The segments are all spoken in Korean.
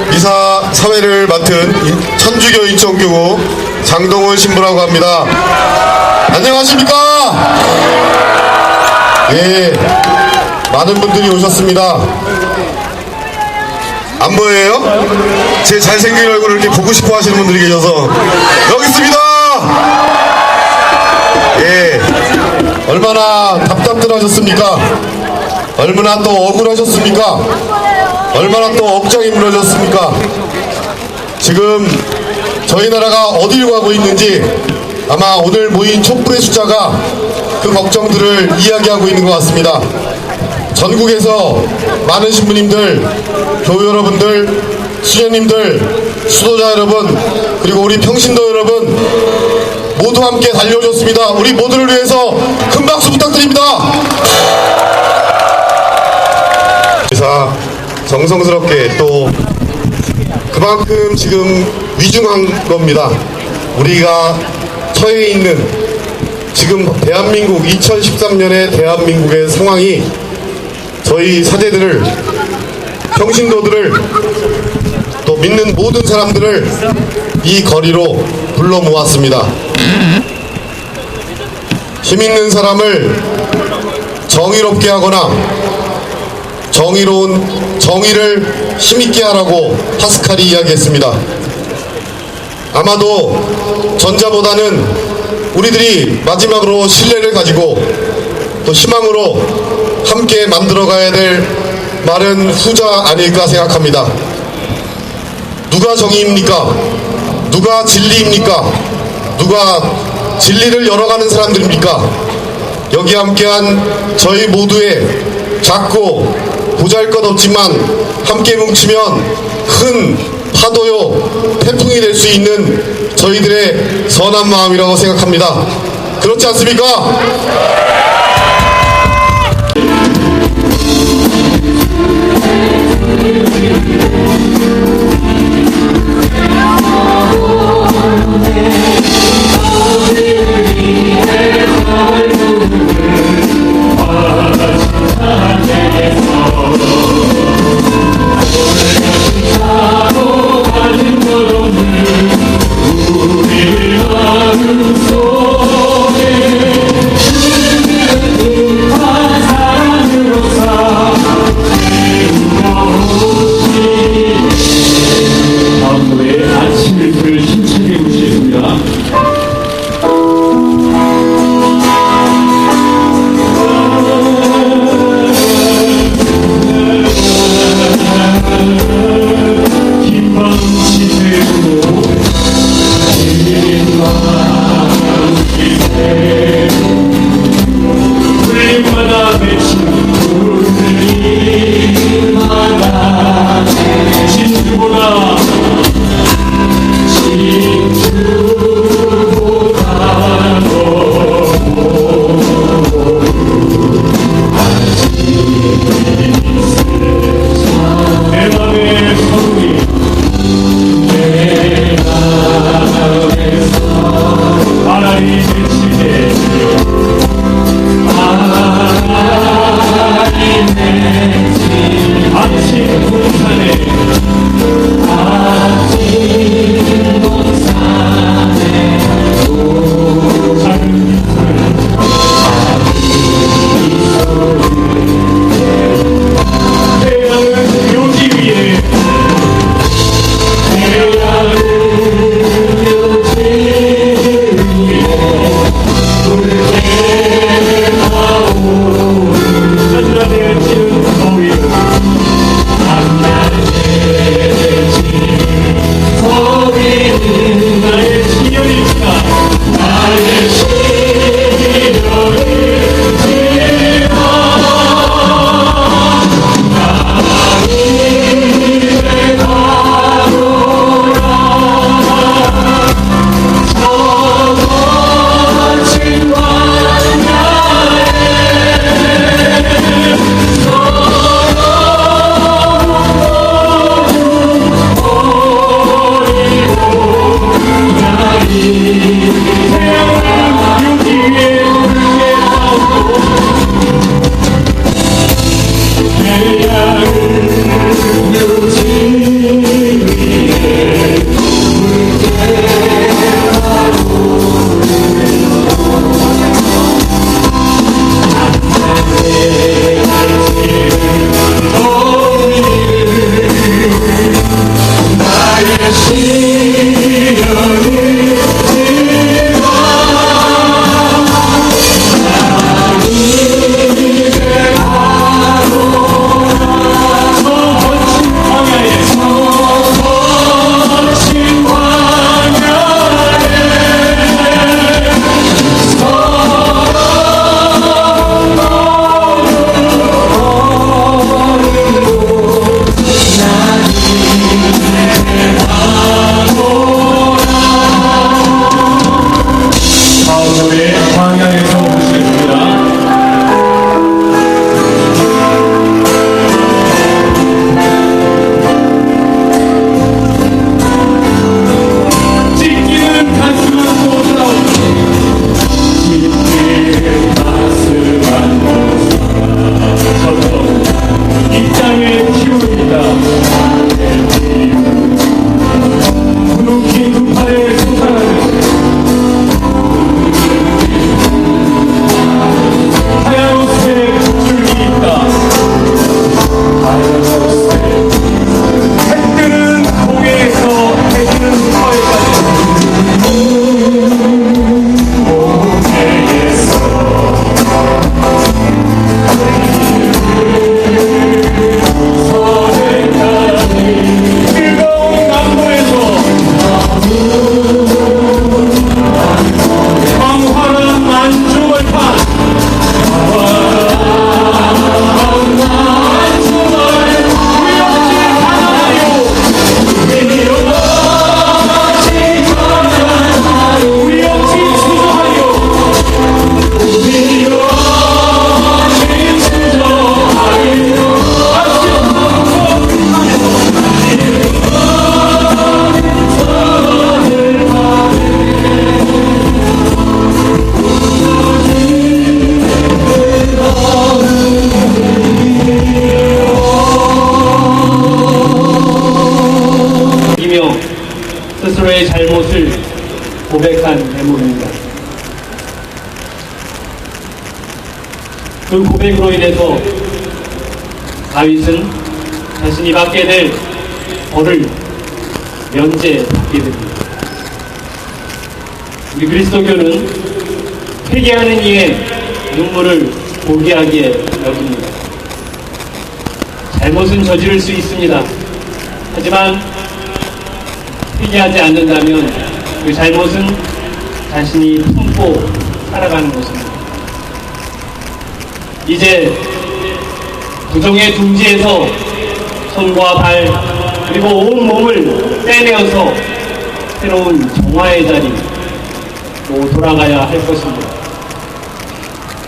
미사 사회를 맡은 천주교 인천교구 장동훈 신부라고 합니다. 안녕하십니까? 예, 많은 분들이 오셨습니다. 안 보여요? 제 잘생긴 얼굴을 이렇게 보고 싶어 하시는 분들이 계셔서 여기 있습니다. 예, 얼마나 답답들 하셨습니까? 얼마나 또 억울하셨습니까? 얼마나 또 억장이 무너졌습니까? 지금 저희 나라가 어디로 가고 있는지 아마 오늘 모인 촛불의 숫자가 그 걱정들을 이야기하고 있는 것 같습니다. 전국에서 많은 신부님들, 교우 여러분들, 수녀님들, 수도자 여러분, 그리고 우리 평신도 여러분 모두 함께 달려오셨습니다. 우리 모두를 위해서 큰 박수 부탁드립니다. 미사 정성스럽게 또 그만큼 지금 위중한 겁니다. 우리가 처해 있는 지금 대한민국 2013년의 대한민국의 상황이 저희 사제들을, 평신도들을, 또 믿는 모든 사람들을 이 거리로 불러 모았습니다. 힘 있는 사람을 정의롭게 하거나 정의를 힘있게 하라고 파스칼이 이야기했습니다. 아마도 전자보다는 우리들이 마지막으로 신뢰를 가지고 또 희망으로 함께 만들어가야 될 말은 후자 아닐까 생각합니다. 누가 정의입니까? 누가 진리입니까? 누가 진리를 열어가는 사람들입니까? 여기 함께한 저희 모두의 작고 보잘것없지만 함께 뭉치면 큰 파도요 태풍이 될 수 있는 저희들의 선한 마음이라고 생각합니다. 그렇지 않습니까? 스스로의 잘못을 고백한 대목입니다. 그 고백으로 인해서 다윗은 자신이 받게 될 벌을 면제받게 됩니다. 우리 그리스도교는 회개하는 이의 눈물을 보게 하기에 여깁니다. 잘못은 저지를 수 있습니다. 하지만 회개하지 않는다면 그 잘못은 자신이 품고 살아가는 것입니다. 이제 부정의 둥지에서 손과 발 그리고 온 몸을 떼내어서 새로운 정화의 자리로 돌아가야 할 것입니다.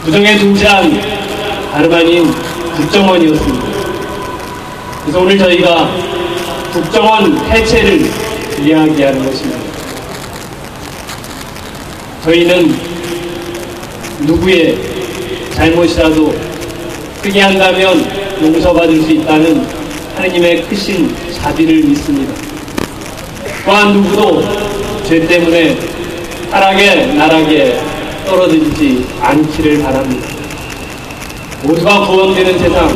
부정의 둥지란 다름 아닌 국정원이었습니다. 그래서 오늘 저희가 국정원 해체를 이야기하는 것입니다. 저희는 누구의 잘못이라도 회개한다면 용서받을 수 있다는 하느님의 크신 자비를 믿습니다. 또한 누구도 죄 때문에 타락에 나락에 떨어지지 않기를 바랍니다. 모두가 구원되는 세상,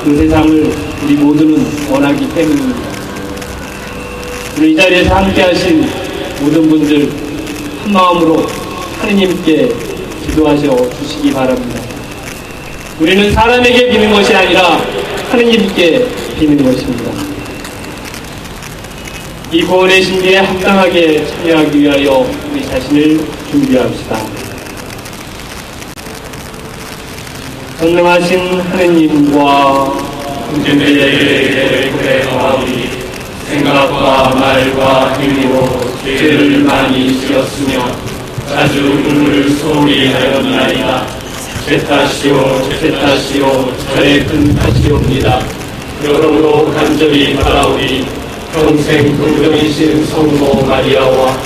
그 세상을 우리 모두는 원하기 때문입니다. 오늘 이 자리에서 함께하신 모든 분들 한마음으로 하느님께 기도하셔 주시기 바랍니다. 우리는 사람에게 비는 것이 아니라 하느님께 비는 것입니다. 이 구원의 신비에 합당하게 참여하기 위하여 우리 자신을 준비합시다. 전능하신 하느님과 형제들에게 고백하오니 생각과 말과 행위로 죄를 많이 지었으며 자주 눈물을 소홀히 하였나이다. 제 탓이요 제 탓이요 저의 큰 탓이옵니다. 그러므로 간절히 바라오니 평생 긍정이신 성모 마리아와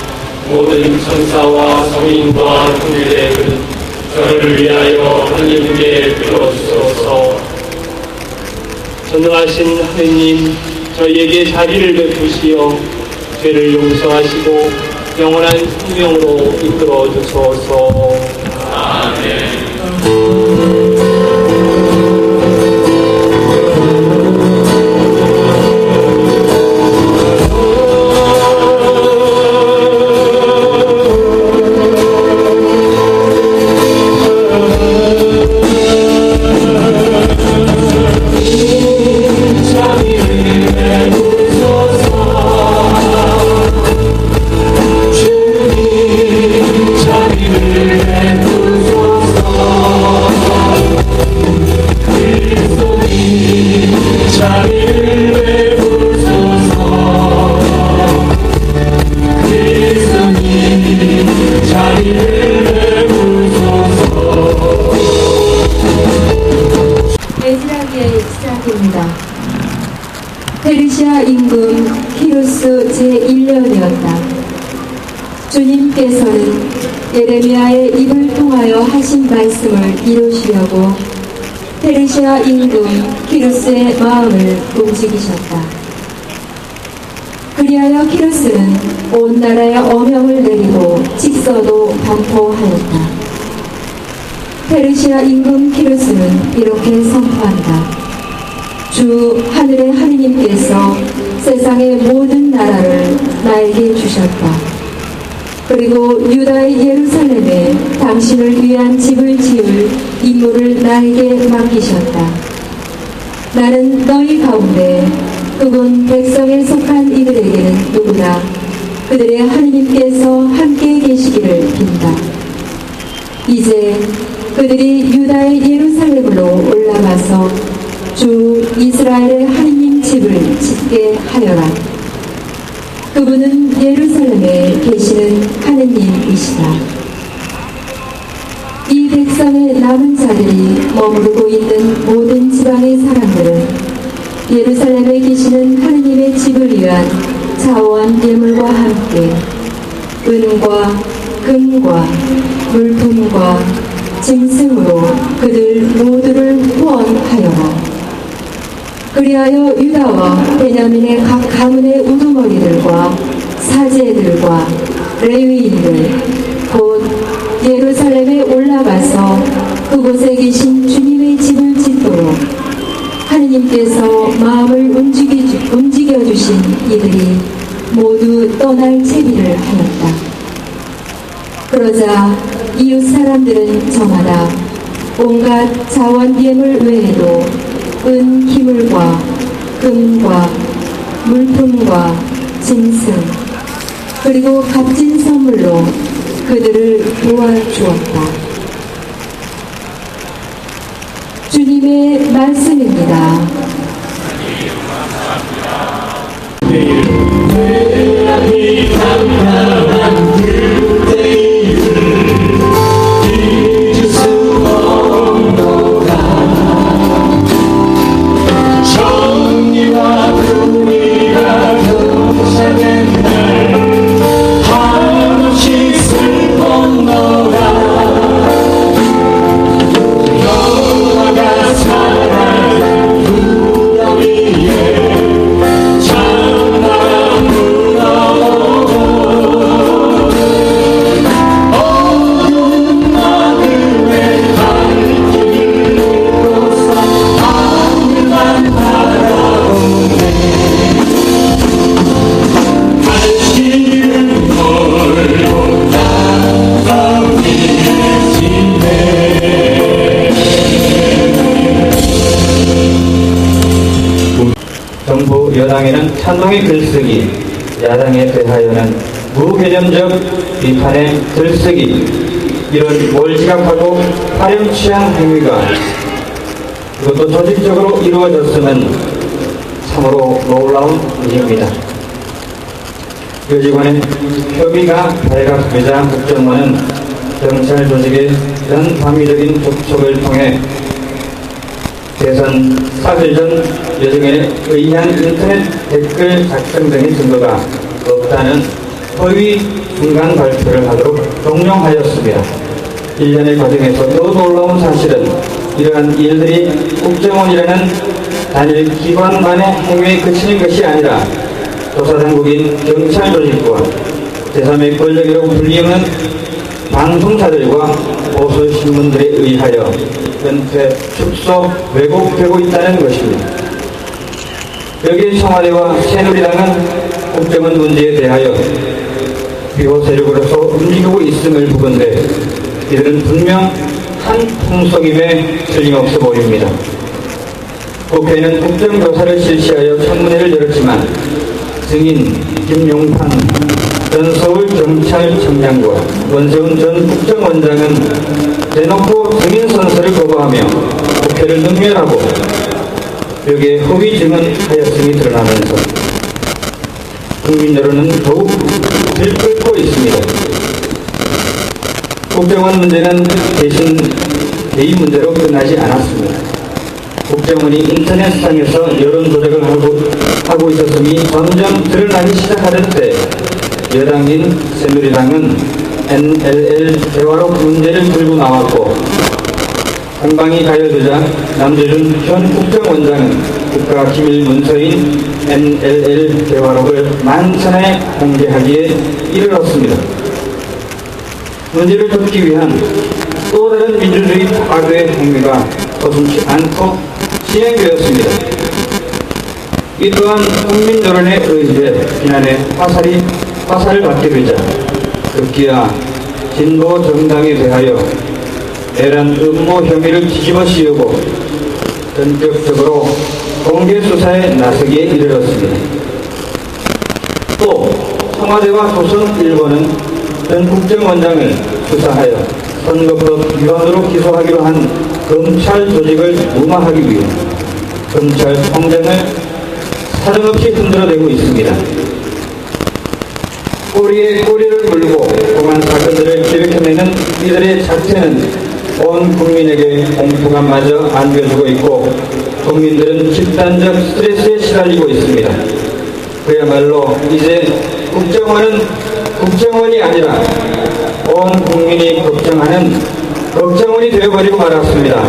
모든 천사와 성인과 형제들은 저를 위하여 하느님께 빌어주소서. 전능하신 하느님, 저희에게 자비를 베푸시어 죄를 용서하시고 영원한 생명으로 이끌어 주소서. 아멘. 페르시아 임금 키루스 제1년이었다. 주님께서는 예레미야의 입을 통하여 하신 말씀을 이루시려고 페르시아 임금 키루스의 마음을 움직이셨다. 그리하여 키루스는 온 나라에 어명을 내리고 직서도 반포하였다. 페르시아 임금 키루스는 이렇게 선포한다. 주 하늘의 하느님께서 세상의 모든 나라를 나에게 주셨다. 그리고 유다의 예루살렘에 당신을 위한 집을 지을 임무를 나에게 맡기셨다. 나는 너희 가운데 혹은 백성에 속한 이들에게는 누구나 그들의 하느님께서 함께 계시기를 빈다. 이제 그들이 유다의 예루살렘으로 올라가서 주 이스라엘의 하느님 집을 짓게 하여라. 그분은 예루살렘에 계시는 하느님이시다. 이 백성의 남은 자들이 머무르고 있는 모든 지방의 사람들은 예루살렘에 계시는 하느님의 집을 위한 자원 예물과 함께 은과 금과 물품과 짐승으로 그들 모두를 후원하여라. 그리하여 유다와 베냐민의 각 가문의 우두머리들과 사제들과 레위인들 곧 예루살렘에 올라가서 그곳에 계신 주님의 집을 짓도록 하느님께서 마음을 움직여주신 이들이 모두 떠날 채비를 하였다. 그러자 이웃 사람들은 저마다 온갖 자원예물 외에도 은 기물과 금과 물품과 짐승 그리고 값진 선물로 그들을 도와주었다. 주님의 말씀입니다. 정부 여당에는 찬동의 글쓰기, 야당에 대하여는 무개념적 비판의 글쓰기, 이런 몰지각하고 파렴치한 행위가 이것도 조직적으로 이루어졌으면 참으로 놀라운 일입니다. 여직원의 협의가 발각되자 국정원은 경찰 조직의 이런 방위적인 접촉을 통해 대선 사흘 전 여직원에 의한 인터넷 댓글 작성 등의 증거가 없다는 허위 중간 발표를 하도록 종용하였습니다. 1년의 과정에서 더 놀라운 사실은 이러한 일들이 국정원이라는 단일 기관만의 행위에 그치는 것이 아니라 조사당국인 경찰 조직과 제3의 권력이라고 불리우는 방송사들과 보수신문들에 의하여 연쇄 축소 왜곡되고 있다는 것입니다. 여기 청와대와 새누리당은 국정원 문제에 대하여 비호 세력으로서 움직이고 있음을 보건대 이들은 분명 한 풍속임에 틀림없어 보입니다. 국회는 국정조사를 실시하여 청문회를 열었지만 증인 김용판 전 서울경찰청장과 원세훈 전 국정원장은 대놓고 증인 선서를 거부하며 국회를 능멸하고 여기에 허위 증언하였음이 드러나면서 국민 여론은 더욱 들끓고 있습니다. 국정원 문제는 대신 개인 문제로 끝나지 않았습니다. 국정원이 인터넷상에서 여론 조작을 하고 있었음이 점점 드러나기 시작하던 때 여당인 새누리당은 NLL 대화록 문제를 들고 나왔고 공방이 가열되자 남재준 현 국정원장은 국가기밀 문서인 NLL 대화록을 만천하에 공개하기에 이르렀습니다. 문제를 덮기 위한 또 다른 민주주의 파괴 행위가 거슴지 않고 진행되었습니다. 이 또한 국민 여론에 의해 비난의 화살을 받게 되자 급기야 진보 정당에 대하여 내란 음모 혐의를 뒤집어 씌우고 전격적으로 공개 수사에 나서기에 이르렀습니다. 또 청와대와 조선일보는 전 국정원장을 수사하여 선거법 위반으로 기소하기로 한 검찰 조직을 무마하기 위해 검찰총장을 사정없이 흔들어대고 있습니다. 꼬리에 꼬리를 물고 공안 사건들을 기획해내는 이들의 자체는 온 국민에게 공포감마저 안겨주고 있고 국민들은 집단적 스트레스에 시달리고 있습니다. 그야말로 이제 국정원은 국정원이 아니라 온 국민이 걱정하는 걱정원이 되어버리고 말았습니다.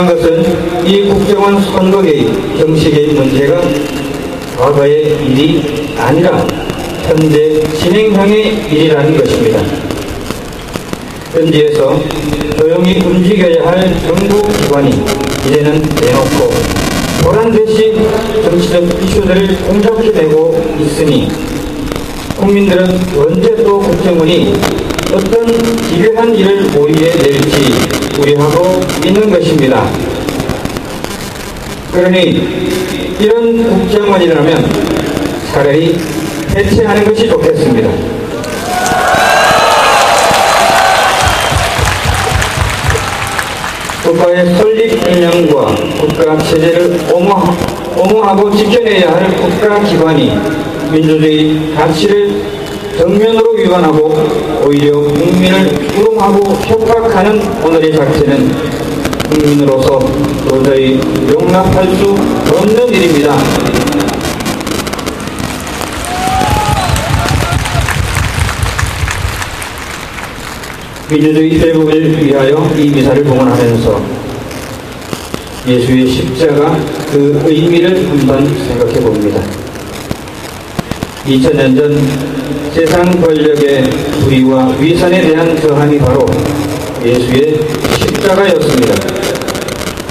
중요한 것은 이 국정원 선거의 형식의 문제가 과거의 일이 아니라 현재 진행형의 일이라는 것입니다. 현지에서 조용히 움직여야 할 정부 기관이 이제는 내놓고 보란듯이 정치적 이슈들을 공작해내고 있으니 국민들은 언제 또 국정원이 어떤 기괴한 일을 보이게 될지 우려하고 있는 것입니다. 그러니 이런 국정원이라면 차라리 해체하는 것이 좋겠습니다. 국가의 설립 이념과 국가 체제를 옹호하고 지켜내야 할 국가기관이 민주주의 가치를 정면으로 위반하고 오히려 국민을 우롱하고 협박하는 오늘의 자체는 국민으로서 도저히 용납할 수 없는 일입니다. 민주주의 회복을 위하여 이 미사를 봉헌하면서 예수의 십자가 그 의미를 한번 생각해 봅니다. 2000년 전 세상 권력의 불의와 위선에 대한 저항이 바로 예수의 십자가였습니다.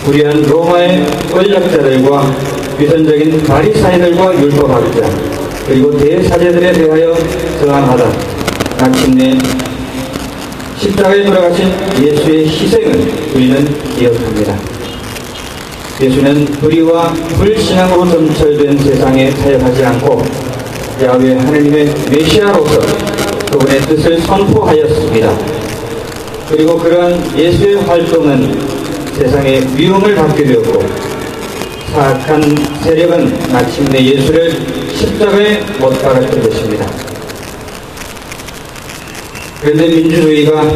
불의한 로마의 권력자들과 위선적인 바리사이들과 율법학자 그리고 대사제들에 대하여 저항하다 마침내 십자가에 돌아가신 예수의 희생을 우리는 기억합니다. 예수는 불의와 불신앙으로 점철된 세상에 사역하지 않고 야훼 하느님의 메시아로서 그분의 뜻을 선포하였습니다. 그리고 그러한 예수의 활동은 세상의 위험을 받게 되었고 사악한 세력은 마침내 예수를 십자가에 못 박았던 것입니다. 그런데 민주주의가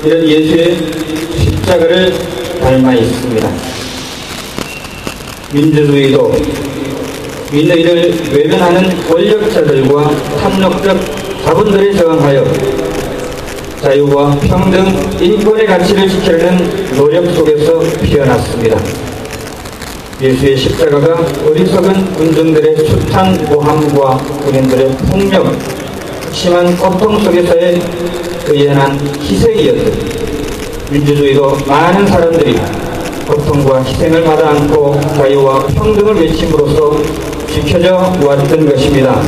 이런 예수의 십자가를 닮아 있습니다. 민주주의도 민의를 외면하는 권력자들과 탐욕적 자본들에 저항하여 자유와 평등, 인권의 가치를 지키려는 노력 속에서 피어났습니다. 예수의 십자가가 어리석은 군중들의 숱한 모함과 군인들의 폭력, 심한 고통 속에서의 의연한 희생이었듯 민주주의도 많은 사람들이 고통과 희생을 마다 않고 자유와 평등을 외침으로써 지켜져 왔던 것입니다.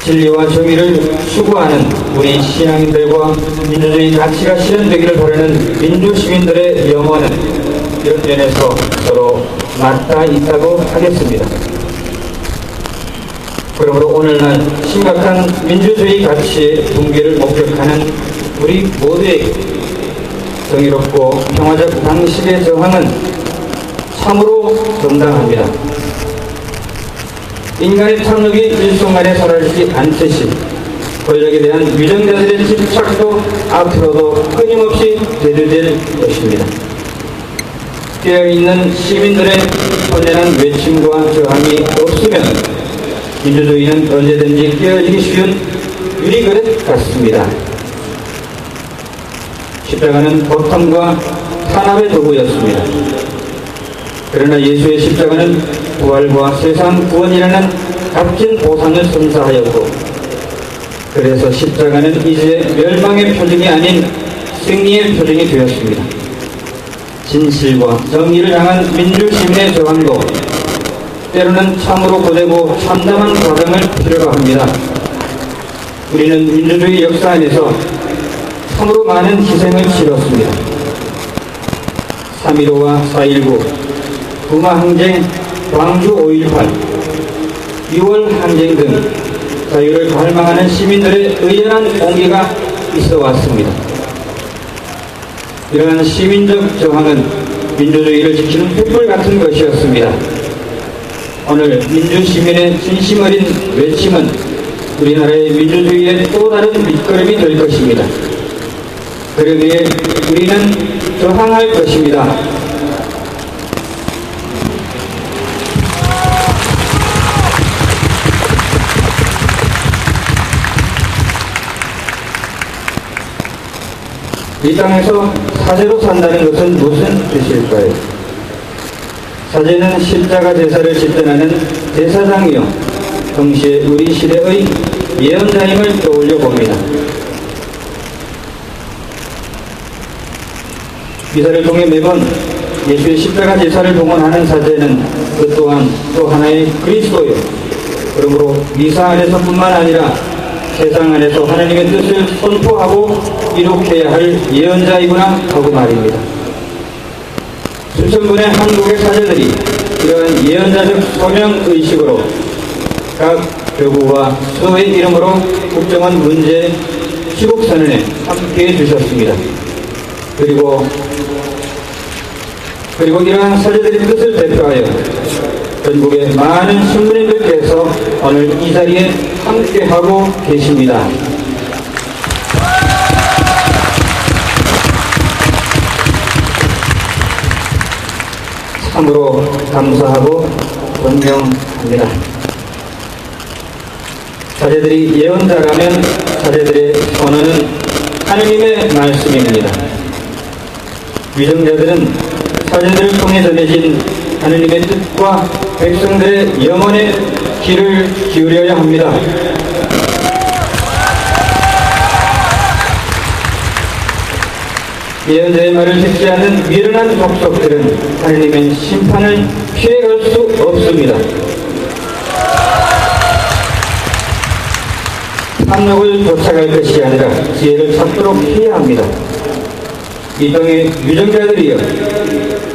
진리와 정의를 추구하는 우리 신앙인들과 민주주의 가치가 실현되기를 바라는 민주시민들의 영혼은 이런 면에서 서로 맞닿아 있다고 하겠습니다. 그러므로 오늘날 심각한 민주주의 가치의 붕괴를 목격하는 우리 모두에게 정의롭고 평화적 방식의 저항은 참으로 정당합니다. 인간의 탐욕이 일순간에 사라지지 않듯이 권력에 대한 위정자들의 집착도 앞으로도 끊임없이 대두될 것입니다. 깨어있는 시민들의 선연한 외침과 저항이 없으면 민주주의는 언제든지 깨어지기 쉬운 유리그릇 같습니다. 십자가는 고통과 탄압의 도구였습니다. 그러나 예수의 십자가는 부활과 세상 구원이라는 값진 보상을 선사하였고 그래서 십자가는 이제 멸망의 표징이 아닌 승리의 표징이 되었습니다. 진실과 정의를 향한 민주시민의 저항도 때로는 참으로 고되고 참담한 과정을 필요로 합니다. 우리는 민주주의 역사 안에서 참으로 많은 희생을 치렀습니다. 3.15와 4.19, 부마항쟁, 광주 5.18, 6월 항쟁 등 자유를 갈망하는 시민들의 의연한 공기가 있어 왔습니다. 이러한 시민적 저항은 민주주의를 지키는 횃불 같은 것이었습니다. 오늘 민주시민의 진심 어린 외침은 우리나라의 민주주의의 또 다른 밑거름이 될 것입니다. 그러기에 우리는 저항할 것입니다. 이 땅에서 사제로 산다는 것은 무슨 뜻일까요? 사제는 십자가 제사를 집전하는 제사장이요 동시에 우리 시대의 예언자임을 떠올려 봅니다. 미사를 통해 매번 예수의 십자가 제사를 봉헌하는 사제는 그 또한 또 하나의 그리스도요. 그러므로 미사 안에서뿐만 아니라 세상 안에서 하나님의 뜻을 선포하고 이룩해야 할 예언자이구나 하고 말입니다. 수천 분의 한국의 사제들이 이러한 예언자적 소명의식으로 각 교구와 수도의 이름으로 국정원 문제 시국선언에 함께해 주셨습니다. 그리고 이러한 사제들의 뜻을 대표하여 전국의 많은 신부님들께서 오늘 이 자리에 함께하고 계십니다. 참으로 감사하고 존경합니다. 사제들이 예언자라면 사제들의 선언은 하느님의 말씀입니다. 위정자들은 사제들을 통해 전해진 하느님의 뜻과 백성들의 영혼에 귀를 기울여야 합니다. 예언자의 말을 듣지 않는 미련한 족속들은 하느님의 심판을 피해갈 수 없습니다. 탐욕을 쫓아갈 것이 아니라 지혜를 찾도록 해야 합니다. 이 땅의 유정자들이여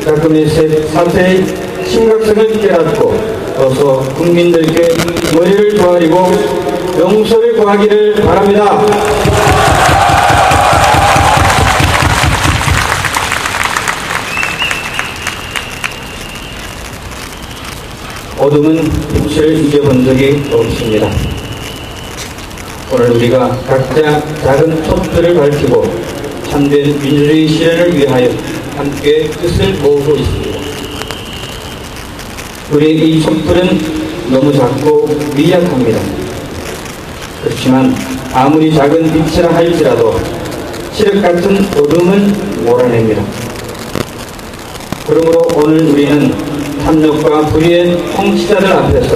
가끔의 사태의 심각성을 깨닫고 어서 국민들께 머리를 조아리고 용서를 구하기를 바랍니다. 어둠은 빛을 이겨본 적이 없습니다. 오늘 우리가 각자 작은 촛불을 밝히고 참된 민주주의 실현을 위하여 함께 뜻을 모으고 있습니다. 우리의 이 촛불은 너무 작고 미약합니다. 그렇지만 아무리 작은 빛이라 할지라도 칠흑 같은 어둠은 몰아냅니다. 그러므로 오늘 우리는 탐욕과 불의의 통치자들 앞에서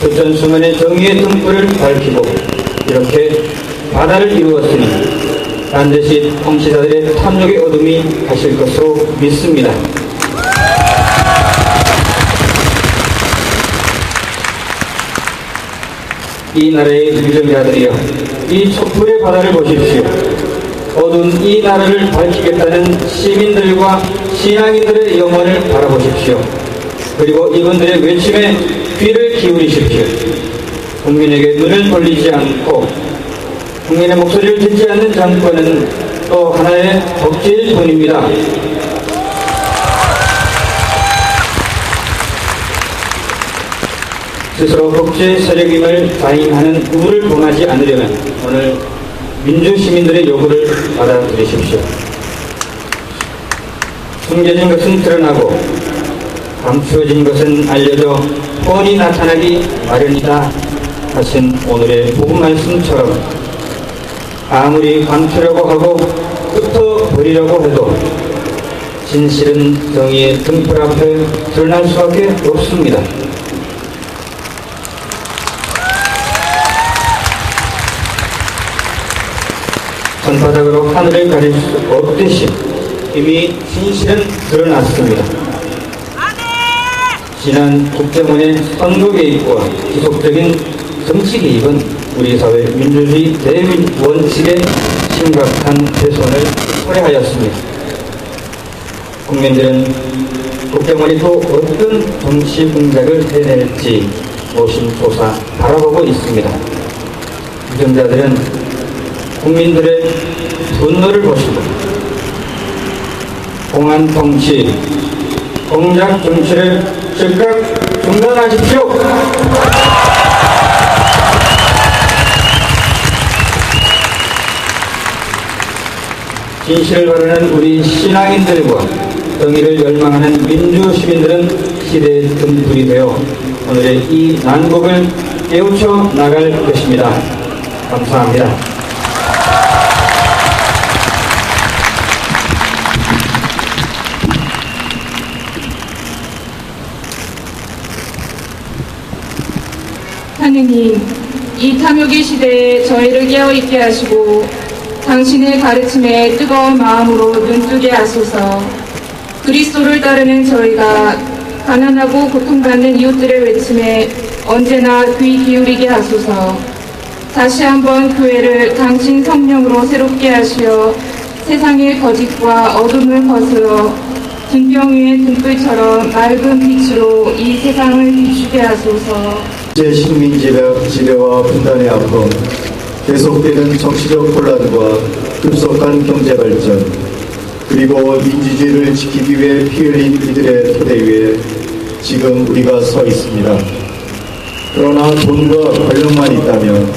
수천 수만의 정의의 등불을 밝히고 이렇게 바다를 이루었으니 반드시 통치자들의 탐욕의 어둠이 가실 것으로 믿습니다. 이 나라의 유정자들이여 이 촛불의 바다를 보십시오. 어두운 이 나라를 밝히겠다는 시민들과 신앙인들의 영혼을 바라보십시오. 그리고 이분들의 외침에 귀를 기울이십시오. 국민에게 눈을 돌리지 않고 국민의 목소리를 듣지 않는 정권은 또 하나의 법제일 뿐입니다. 스스로 법제 세력임을 자인하는 우를 범하지 않으려면 오늘 민주시민들의 요구를 받아들이십시오. 숨겨진 것은 드러나고 감추어진 것은 알려져 뻔히 나타나기 마련이다 하신 오늘의 복음 말씀처럼 아무리 감추려고 하고 흩어버리려고 해도 진실은 정의의 등불 앞에 드러날 수밖에 없습니다. 손바닥으로 하늘을 가릴 수 없듯이 이미 진실은 드러났습니다. 지난 국정원의 선거 개입과 지속적인 정치 개입은 우리 사회 민주주의 대원칙에 심각한 훼손을 초래하였습니다. 국민들은 국정원이 또 어떤 정치 공작을 해낼지 노심초사 바라보고 있습니다. 유정자들은 국민들의 분노를 보시고 공안 통치, 공작 정치를 즉각 중단하십시오. 진실을 바라는 우리 신앙인들과 정의를 열망하는 민주시민들은 시대의 등불이 되어 오늘의 이 난국을 깨우쳐 나갈 것입니다. 감사합니다. 하느님, 이 탐욕의 시대에 저희를 깨어있게 하시고 당신의 가르침에 뜨거운 마음으로 눈뜨게 하소서. 그리스도를 따르는 저희가 가난하고 고통받는 이웃들의 외침에 언제나 귀 기울이게 하소서. 다시 한번 교회를 당신 성령으로 새롭게 하시어 세상의 거짓과 어둠을 거스러 등병 위의 등불처럼 맑은 빛으로 이 세상을 비추게 하소서. 제 식민 지배와 분단의 아픔, 계속되는 정치적 혼란과 급속한 경제 발전, 그리고 민주주의를 지키기 위해 피 흘린 이들의 토대 위에 지금 우리가 서 있습니다. 그러나 돈과 권력만 있다면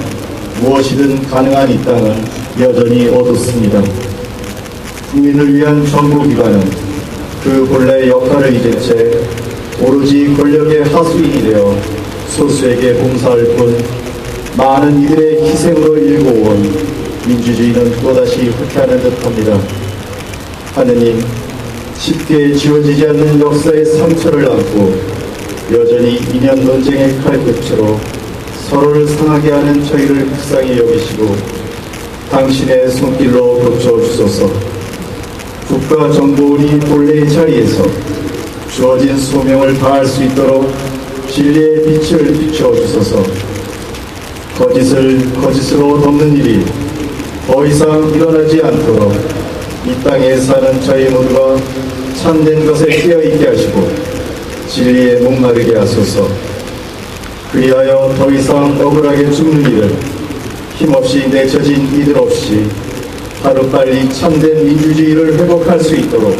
무엇이든 가능한 이 땅은 여전히 어둡습니다. 국민을 위한 정부기관은 그 본래 역할을 잊은 채 오로지 권력의 하수인이 되어 소수에게 봉사할 뿐 많은 이들의 희생으로 일궈온 민주주의는 또다시 후퇴하는 듯합니다. 하느님, 쉽게 지워지지 않는 역사의 상처를 안고 여전히 이념 논쟁의 칼끝으로 서로를 상하게 하는 저희를 불쌍히 여기시고 당신의 손길로 고쳐주소서. 국가 정보원이 본래의 자리에서 주어진 소명을 다할 수 있도록 진리의 빛을 비춰주소서. 거짓을 거짓으로 덮는 일이 더 이상 일어나지 않도록 이 땅에 사는 저희 모두가 참된 것에 깨어있게 하시고 진리에 목마르게 하소서. 그리하여 더 이상 억울하게 죽는 일을 힘없이 내쳐진 이들 없이 하루빨리 참된 민주주의를 회복할 수 있도록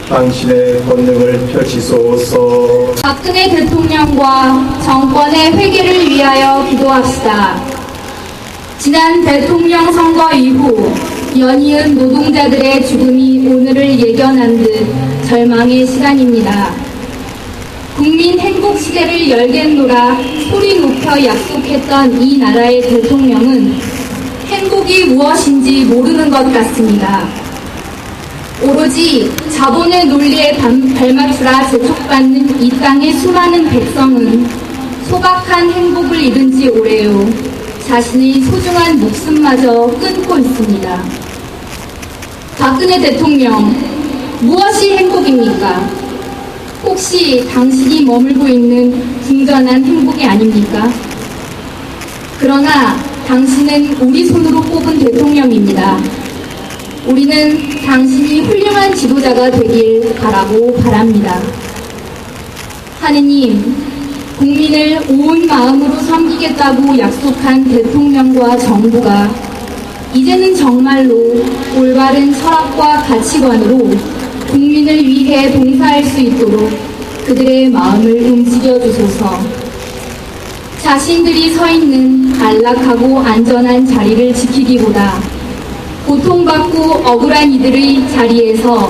당신의 권능을 펼치소서. 박근혜 대통령과 정권의 회개를 위하여 기도합시다. 지난 대통령 선거 이후 연이은 노동자들의 죽음이 오늘을 예견한 듯 절망의 시간입니다. 국민 행복 시대를 열겠노라 소리 높여 약속했던 이 나라의 대통령은 행복이 무엇인지 모르는 것 같습니다. 오로지 자본의 논리에 발맞추라 재촉받는 이 땅의 수많은 백성은 소박한 행복을 잃은 지 오래요. 자신의 소중한 목숨마저 끊고 있습니다. 박근혜 대통령, 무엇이 행복입니까? 혹시 당신이 머물고 있는 궁전한 행복이 아닙니까? 그러나 당신은 우리 손으로 뽑은 대통령입니다. 우리는 당신이 훌륭한 지도자가 되길 바라고 바랍니다. 하느님, 국민을 온 마음으로 섬기겠다고 약속한 대통령과 정부가 이제는 정말로 올바른 철학과 가치관으로 국민을 위해 봉사할 수 있도록 그들의 마음을 움직여 주소서. 자신들이 서 있는 안락하고 안전한 자리를 지키기보다 고통받고 억울한 이들의 자리에서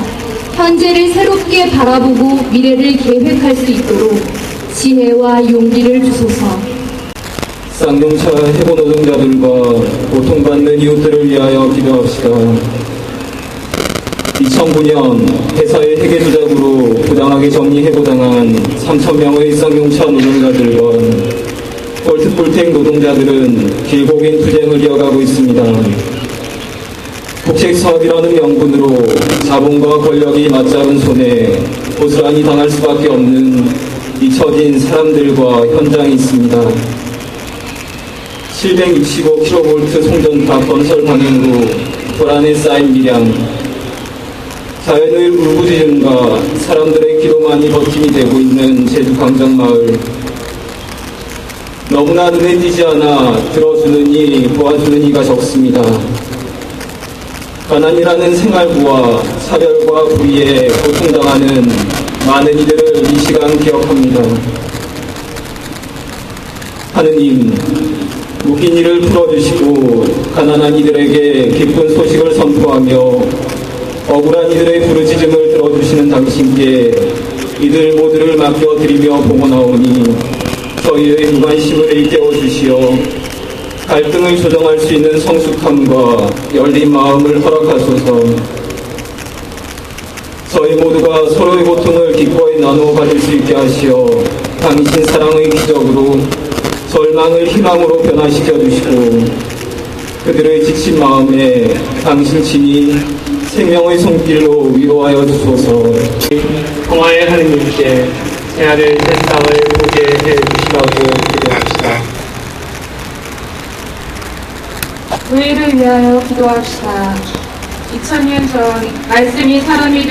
현재를 새롭게 바라보고 미래를 계획할 수 있도록 지혜와 용기를 주소서. 쌍용차 해고 노동자들과 고통받는 이웃들을 위하여 기도합시다. 2009년 회사의 회계 조작으로 부당하게 정리해고당한 3,000명의 쌍용차 노동자들과 꼴트꼴탱 노동자들은 길고긴 투쟁을 이어가고 있습니다. 국책사업이라는 명분으로 자본과 권력이 맞잡은 손에 고스란히 당할 수밖에 없는 잊혀진 사람들과 현장이 있습니다. 765kV 송전탑 건설 방향으로 도란에 쌓인 미량, 자연의 울부짖음과 사람들의 기도만이 버팀이 되고 있는 제주 강정마을, 너무나 눈에 띄지 않아 들어주는 이, 도와주는 이가 적습니다. 가난이라는 생활부와 차별과 불의에 고통당하는 많은 이들을 이 시간 기억합니다. 하느님, 묶인 이를 풀어주시고 가난한 이들에게 기쁜 소식을 선포하며 억울한 이들의 부르짖음을 들어주시는 당신께 이들 모두를 맡겨드리며 봉헌하오니 저희의 무관심을 일깨워 주시어 갈등을 조정할 수 있는 성숙함과 열린 마음을 허락하소서. 저희 모두가 서로의 고통을 기꺼이 나누어 가질 수 있게 하시어 당신 사랑의 기적으로 절망을 희망으로 변화시켜 주시고 그들의 지친 마음에 당신 친히 생명의 손길로 위로하여 주소서. 평화의 하느님께 새하늘 새땅을 보게 해 주시라고 기도합시다. 교회를 위하여 기도합시다. 2000년 전 말씀이 사람이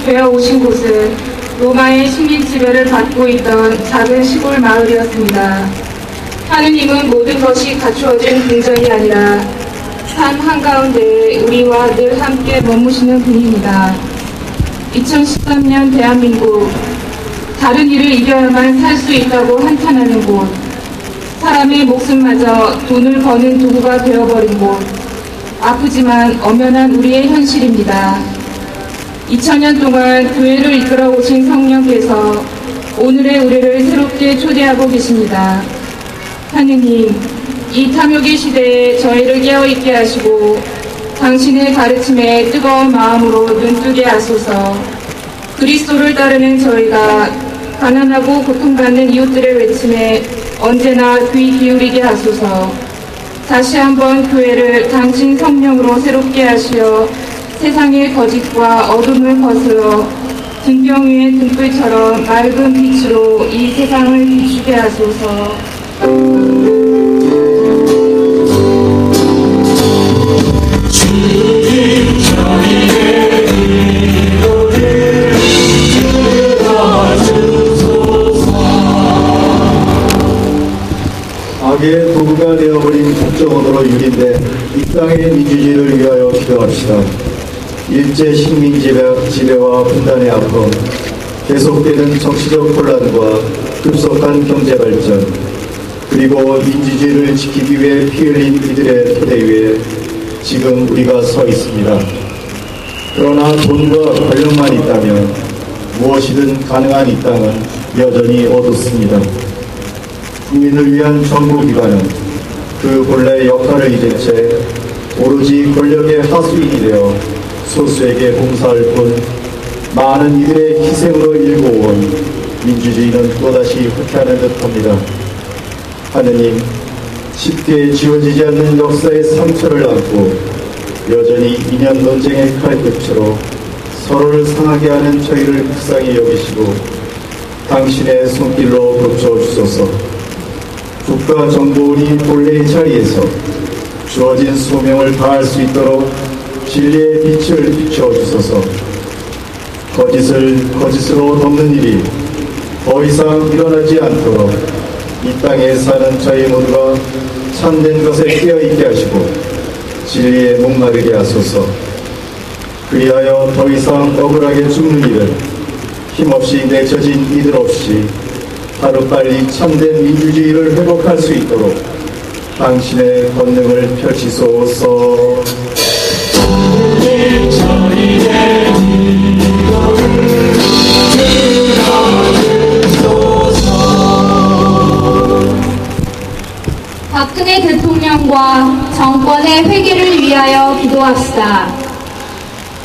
되어 오신 곳은 로마의 식민 지배를 받고 있던 작은 시골 마을이었습니다. 하느님은 모든 것이 갖추어진 궁전이 아니라 삶 한가운데 우리와 늘 함께 머무시는 분입니다. 2013년 대한민국, 다른 일을 이겨야만 살 수 있다고 한탄하는 곳, 사람의 목숨마저 돈을 버는 도구가 되어버린 곳, 아프지만 엄연한 우리의 현실입니다. 2000년 동안 교회를 이끌어 오신 성령께서 오늘의 우리를 새롭게 초대하고 계십니다. 하느님, 이 탐욕의 시대에 저희를 깨어있게 하시고 당신의 가르침에 뜨거운 마음으로 눈뜨게 하소서. 그리스도를 따르는 저희가 가난하고 고통받는 이웃들의 외침에 언제나 귀 기울이게 하소서. 다시 한번 교회를 당신 성령으로 새롭게 하시어 세상의 거짓과 어둠을 거스러 등경 위의 등불처럼 맑은 빛으로 이 세상을 비추게 하소서. 악의 도구가 되어버린 국정원으로 유린된 이 땅의 민주주의를 위하여 기도합시다. 일제 식민 지배와 분단의 아픔, 계속되는 정치적 혼란과 급속한 경제 발전, 그리고 민주주의를 지키기 위해 피 흘린 이들의 토대 위에 지금 우리가 서 있습니다. 그러나 돈과 권력만 있다면 무엇이든 가능한 이 땅은 여전히 어둡습니다. 국민을 위한 정부기관은 그 본래의 역할을 잊은 채 오로지 권력의 하수인이 되어 소수에게 봉사할 뿐 많은 이들의 희생으로 일궈온 민주주의는 또다시 후퇴하는 듯합니다. 하느님, 쉽게 지워지지 않는 역사의 상처를 안고 여전히 이념 논쟁의 칼끝으로 서로를 상하게 하는 저희를 불쌍히 여기시고 당신의 손길로 고쳐주소서. 국가 정보원이 본래의 자리에서 주어진 소명을 다할 수 있도록 진리의 빛을 비춰주소서. 거짓을 거짓으로 덮는 일이 더 이상 일어나지 않도록 이 땅에 사는 저희 모두가 참된 것에 깨어있게 하시고 진리에 목마르게 하소서. 그리하여 더 이상 억울하게 죽는 일을 힘없이 내쳐진 이들 없이 하루빨리 참된 민주주의를 회복할 수 있도록 당신의 권능을 펼치소서. 박근혜 대통령과 정권의 회개를 위하여 기도합시다.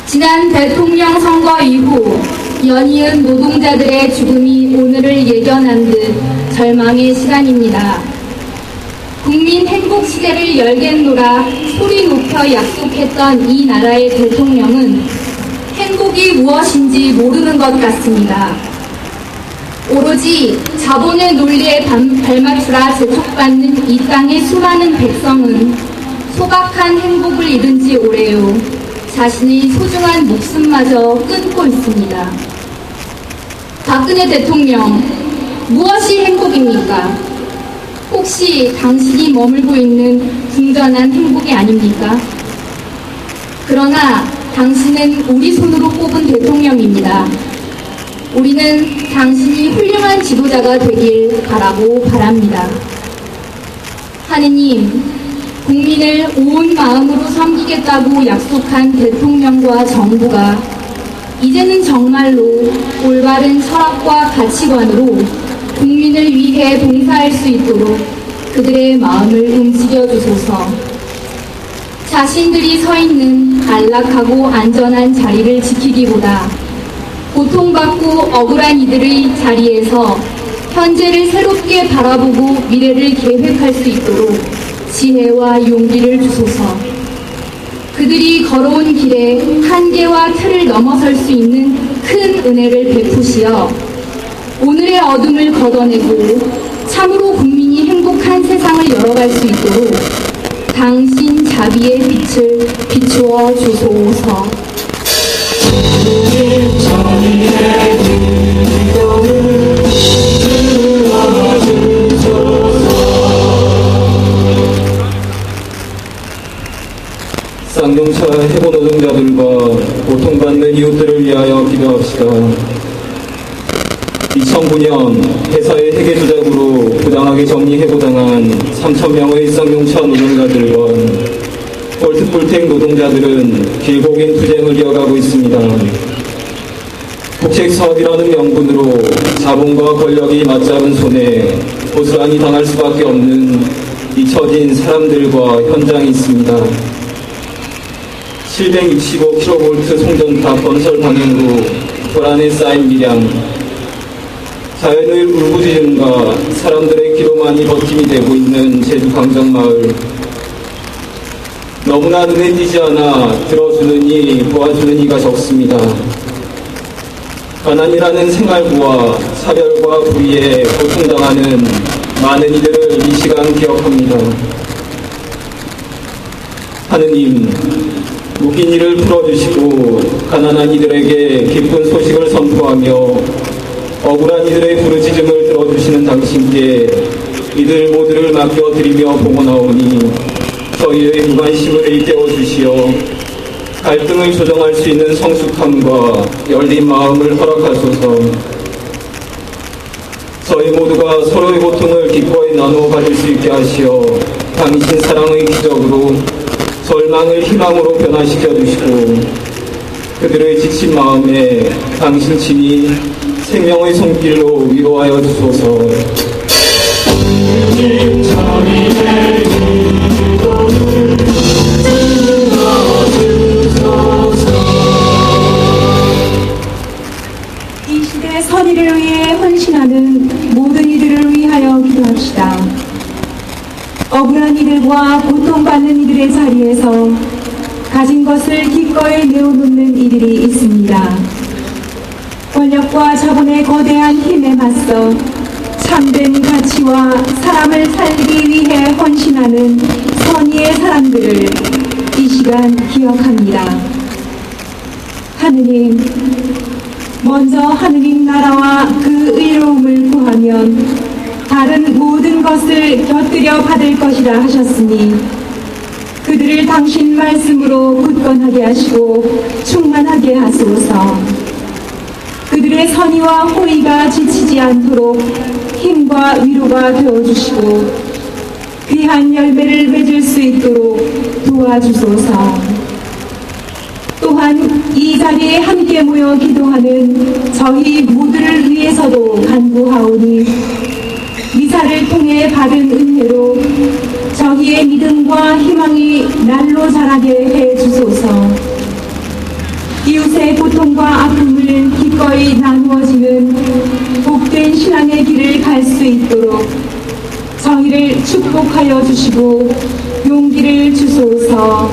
지난 대통령 선거 이후 연이은 노동자들의 죽음이 오늘을 예견한 듯 절망의 시간입니다. 국민 행복 시대를 열겠노라 소리 높여 약속했던 이 나라의 대통령은 행복이 무엇인지 모르는 것 같습니다. 오로지 자본의 논리에 발맞추라 재촉받는 이 땅의 수많은 백성은 소박한 행복을 잃은 지 오래요. 자신의 소중한 목숨마저 끊고 있습니다. 박근혜 대통령, 무엇이 행복입니까? 혹시 당신이 머물고 있는 궁전한 행복이 아닙니까? 그러나 당신은 우리 손으로 뽑은 대통령입니다. 우리는 당신이 훌륭한 지도자가 되길 바라고 바랍니다. 하느님, 국민을 온 마음으로 섬기겠다고 약속한 대통령과 정부가 이제는 정말로 올바른 철학과 가치관으로 국민을 위해 봉사할 수 있도록 그들의 마음을 움직여 주소서. 자신들이 서 있는 안락하고 안전한 자리를 지키기보다 고통받고 억울한 이들의 자리에서 현재를 새롭게 바라보고 미래를 계획할 수 있도록 지혜와 용기를 주소서. 그들이 걸어온 길에 한계와 틀을 넘어설 수 있는 큰 은혜를 베푸시어 오늘의 어둠을 걷어내고 참으로 국민이 행복한 세상을 열어갈 수 있도록 당신 자비의 빛을 비추어 주소서. 쌍용차 해고 노동자들과 고통받는 이웃들을 위하여 기도합시다. 2009년 회사의 회계 조작으로 부당하게 정리해고당한 3,000명의 쌍용차 노동자들과 볼트풀텍 노동자들은 길고긴 투쟁을 이어가고 있습니다. 국책사업이라는 명분으로 자본과 권력이 맞잡은 손에 고스란히 당할 수밖에 없는 잊혀진 사람들과 현장이 있습니다. 765kV 송전탑 건설 방향으로 도란에 쌓인 미량, 자연의 울부짖음과 사람들의 기도만이 버팀이 되고 있는 제주 강정마을. 너무나 눈에 띄지 않아 들어주는 이, 도와주는 이가 적습니다. 가난이라는 생활고와 사별과 불의에 고통당하는 많은 이들을 이 시간 기억합니다. 하느님, 묶인 이를 풀어주시고 가난한 이들에게 기쁜 소식을 선포하며 억울한 이들의 부르짖음을 들어주시는 당신께 이들 모두를 맡겨드리며 봉헌하오니 저희의 무관심을 일깨워주시어 갈등을 조정할 수 있는 성숙함과 열린 마음을 허락하소서. 저희 모두가 서로의 고통을 기꺼이 나누어 가질 수 있게 하시어 당신 사랑의 기적으로 절망을 희망으로 변화시켜 주시고 그들의 지친 마음에 당신 친히 생명의 손길로 위로하여 주소서. 이 시대 선의를 위해 헌신하는 모든 이들을 위하여 기도합시다. 억울한 이들과 고통받는 이들의 자리에서 가진 것을 기꺼이 내어놓는 이들이 있습니다. 권력과 자본의 거대한 힘에 맞서 참된 가치와 사람을 살기 위해 헌신하는 선의의 사람들을 이 시간 기억합니다. 하느님, 먼저 하느님 나라와 그 의로움을 구하면 다른 모든 것을 곁들여 받을 것이라 하셨으니 그들을 당신 말씀으로 굳건하게 하시고 충만하게 하소서. 그들의 선의와 호의가 지치지 않도록 힘과 위로가 되어주시고 귀한 열매를 맺을 수 있도록 도와주소서. 또한 이 자리에 함께 모여 기도하는 저희 모두를 위해서도 간구하오니 미사를 통해 받은 은혜로 저희의 믿음과 희망이 날로 자라게 해 주소서. 이웃의 고통과 아픔을 기꺼이 나누어지는 복된 신앙의 길을 갈 수 있도록 저희를 축복하여 주시고 용기를 주소서.